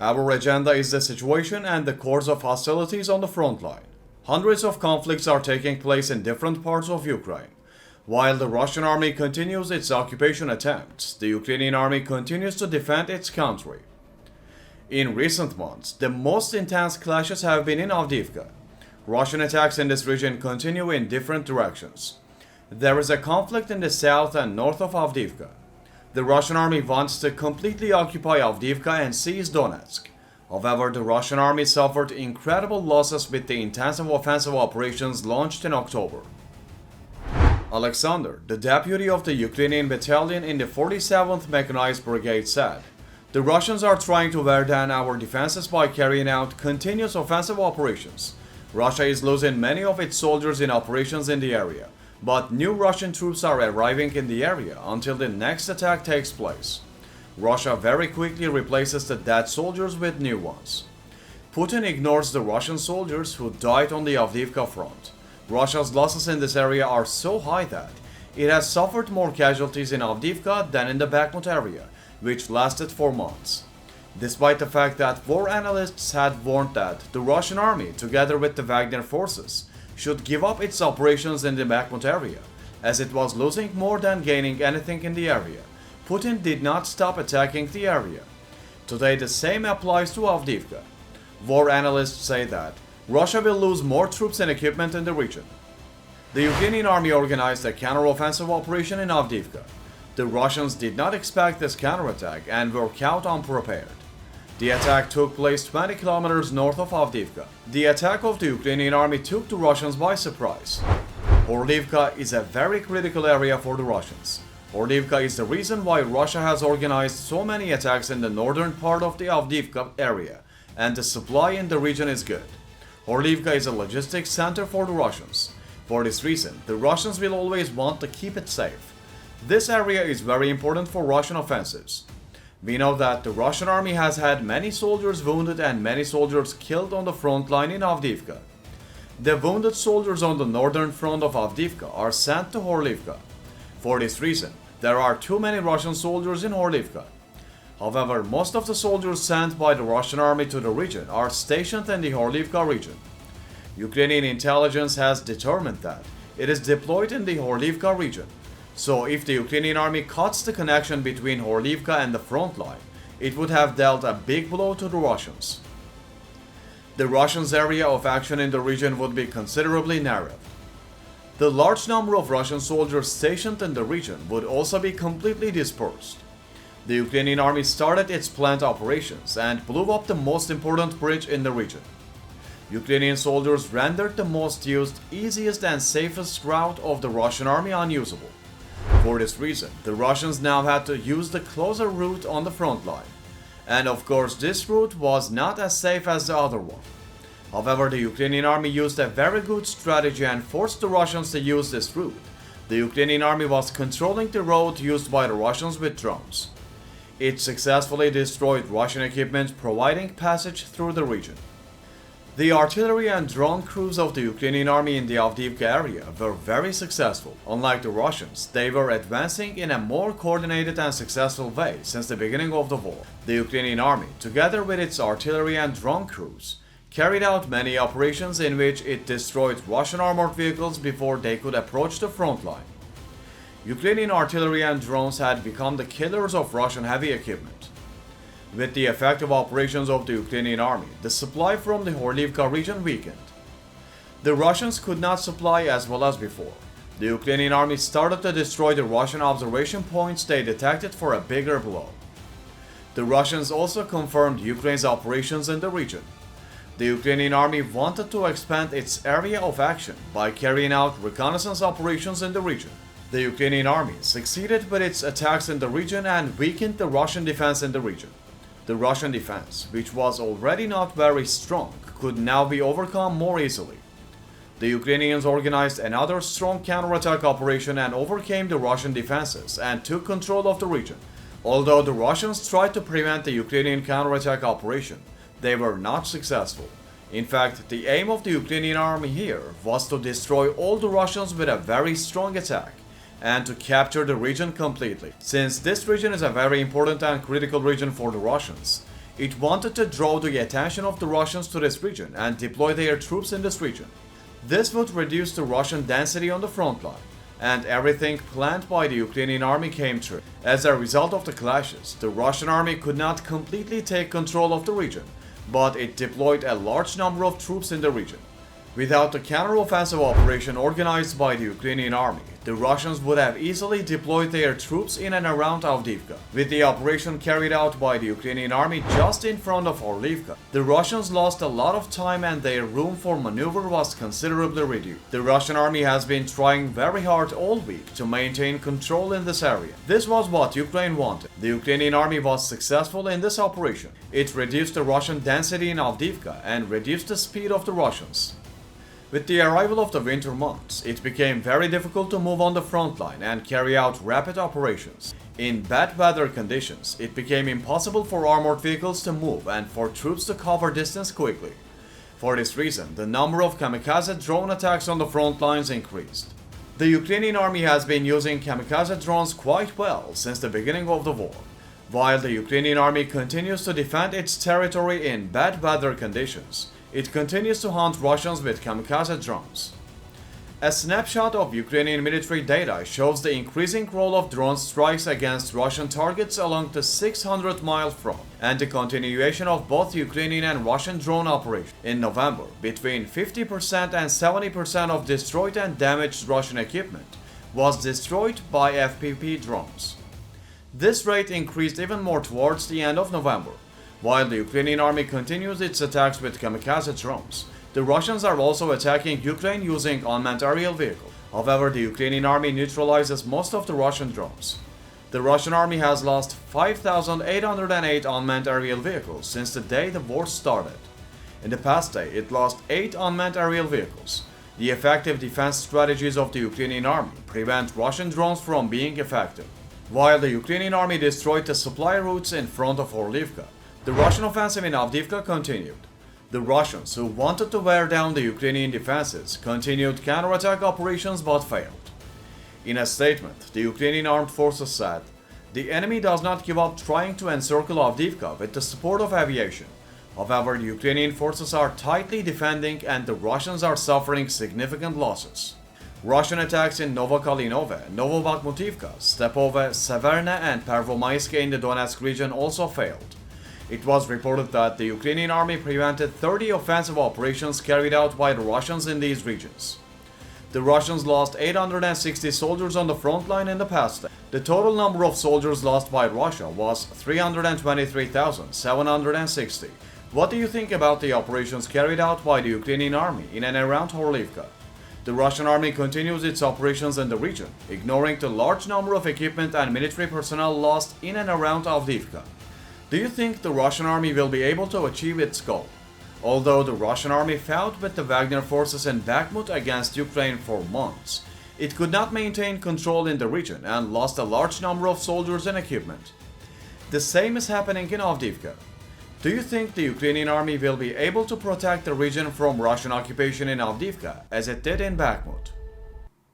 Our agenda is the situation and the course of hostilities on the front line. Hundreds of conflicts are taking place in different parts of Ukraine. While the Russian army continues its occupation attempts, the Ukrainian army continues to defend its country. In recent months, the most intense clashes have been in Avdiivka. Russian attacks in this region continue in different directions. There is a conflict in the south and north of Avdiivka. The Russian army wants to completely occupy Avdiivka and seize Donetsk. However, the Russian army suffered incredible losses with the intensive offensive operations launched in October. Oleksandr, the deputy of the Ukrainian battalion in the 47th Mechanized Brigade, said, "The Russians are trying to wear down our defenses by carrying out continuous offensive operations. Russia is losing many of its soldiers in operations in the area, but new Russian troops are arriving in the area until the next attack takes place. Russia very quickly replaces the dead soldiers with new ones." Putin ignores the Russian soldiers who died on the Avdiivka front. Russia's losses in this area are so high that it has suffered more casualties in Avdiivka than in the Bakhmut area, which lasted for months. Despite the fact that war analysts had warned that the Russian army, together with the Wagner forces, should give up its operations in the Bakhmut area, as it was losing more than gaining anything in the area, Putin did not stop attacking the area. Today the same applies to Avdiivka. War analysts say that Russia will lose more troops and equipment in the region. The Ukrainian army organized a counter-offensive operation in Avdiivka. The Russians did not expect this counterattack and were caught unprepared. The attack took place 20 kilometers north of Avdiivka. The attack of the Ukrainian army took the Russians by surprise. Horlivka is a very critical area for the Russians. Horlivka is the reason why Russia has organized so many attacks in the northern part of the Avdiivka area, and the supply in the region is good. Horlivka is a logistics center for the Russians. For this reason, the Russians will always want to keep it safe. This area is very important for Russian offensives. We know that the Russian army has had many soldiers wounded and many soldiers killed on the front line in Avdiivka. The wounded soldiers on the northern front of Avdiivka are sent to Horlivka. For this reason, there are too many Russian soldiers in Horlivka. However, most of the soldiers sent by the Russian army to the region are stationed in the Horlivka region. Ukrainian intelligence has determined that it is deployed in the Horlivka region. So if the Ukrainian army cuts the connection between Horlivka and the front line, it would have dealt a big blow to the Russians. The Russians' area of action in the region would be considerably narrowed. The large number of Russian soldiers stationed in the region would also be completely dispersed. The Ukrainian army started its planned operations and blew up the most important bridge in the region. Ukrainian soldiers rendered the most used, easiest and safest route of the Russian army unusable. For this reason, the Russians now had to use the closer route on the front line. And of course, this route was not as safe as the other one. However, the Ukrainian army used a very good strategy and forced the Russians to use this route. The Ukrainian army was controlling the road used by the Russians with drones. It successfully destroyed Russian equipment, providing passage through the region. The artillery and drone crews of the Ukrainian army in the Avdiivka area were very successful. Unlike the Russians, they were advancing in a more coordinated and successful way since the beginning of the war. The Ukrainian army, together with its artillery and drone crews, carried out many operations in which it destroyed Russian armored vehicles before they could approach the front line. Ukrainian artillery and drones had become the killers of Russian heavy equipment. With the effective operations of the Ukrainian army, the supply from the Horlivka region weakened. The Russians could not supply as well as before. The Ukrainian army started to destroy the Russian observation points they detected for a bigger blow. The Russians also confirmed Ukraine's operations in the region. The Ukrainian army wanted to expand its area of action by carrying out reconnaissance operations in the region. The Ukrainian army succeeded with its attacks in the region and weakened the Russian defense in the region. The Russian defense, which was already not very strong, could now be overcome more easily. The Ukrainians organized another strong counterattack operation and overcame the Russian defenses and took control of the region. Although the Russians tried to prevent the Ukrainian counterattack operation, they were not successful. In fact, the aim of the Ukrainian army here was to destroy all the Russians with a very strong attack and to capture the region completely. Since this region is a very important and critical region for the Russians, It wanted to draw the attention of the Russians to this region and deploy their troops in this region. This would reduce the Russian density on the front line, and everything planned by the Ukrainian army came true. As a result of the clashes, the Russian army could not completely take control of the region, but it deployed a large number of troops in the region. Without the counter-offensive operation organized by the Ukrainian army, the Russians would have easily deployed their troops in and around Avdiivka. With the operation carried out by the Ukrainian army just in front of Horlivka, the Russians lost a lot of time and their room for maneuver was considerably reduced. The Russian army has been trying very hard all week to maintain control in this area. This was what Ukraine wanted. The Ukrainian army was successful in this operation. It reduced the Russian density in Avdiivka and reduced the speed of the Russians. With the arrival of the winter months, it became very difficult to move on the front line and carry out rapid operations. In bad weather conditions, it became impossible for armored vehicles to move and for troops to cover distance quickly. For this reason, the number of kamikaze drone attacks on the front lines increased. The Ukrainian army has been using kamikaze drones quite well since the beginning of the war. While the Ukrainian army continues to defend its territory in bad weather conditions, it continues to hunt Russians with kamikaze drones. A snapshot of Ukrainian military data shows the increasing role of drone strikes against Russian targets along the 600-mile front, and the continuation of both Ukrainian and Russian drone operations. In November, between 50% and 70% of destroyed and damaged Russian equipment was destroyed by FPV drones. This rate increased even more towards the end of November. While the Ukrainian army continues its attacks with kamikaze drones, the Russians are also attacking Ukraine using unmanned aerial vehicles. However, the Ukrainian army neutralizes most of the Russian drones. The Russian army has lost 5,808 unmanned aerial vehicles since the day the war started. In the past day, it lost 8 unmanned aerial vehicles. The effective defense strategies of the Ukrainian army prevent Russian drones from being effective. While the Ukrainian army destroyed the supply routes in front of Horlivka, the Russian offensive in Avdiivka continued. The Russians, who wanted to wear down the Ukrainian defenses, continued counterattack operations but failed. In a statement, the Ukrainian armed forces said, "The enemy does not give up trying to encircle Avdiivka with the support of aviation. However, the Ukrainian forces are tightly defending and the Russians are suffering significant losses." Russian attacks in Novokalinove, Novobakhmutivka, Stepove, Severna and Pervomaiske in the Donetsk region also failed. It was reported that the Ukrainian army prevented 30 offensive operations carried out by the Russians in these regions. The Russians lost 860 soldiers on the front line in the past day. The total number of soldiers lost by Russia was 323,760. What do you think about the operations carried out by the Ukrainian army in and around Horlivka? The Russian army continues its operations in the region, ignoring the large number of equipment and military personnel lost in and around Avdiivka. Do you think the Russian army will be able to achieve its goal? Although the Russian army fought with the Wagner forces in Bakhmut against Ukraine for months, it could not maintain control in the region and lost a large number of soldiers and equipment. The same is happening in Avdiivka. Do you think the Ukrainian army will be able to protect the region from Russian occupation in Avdiivka as it did in Bakhmut?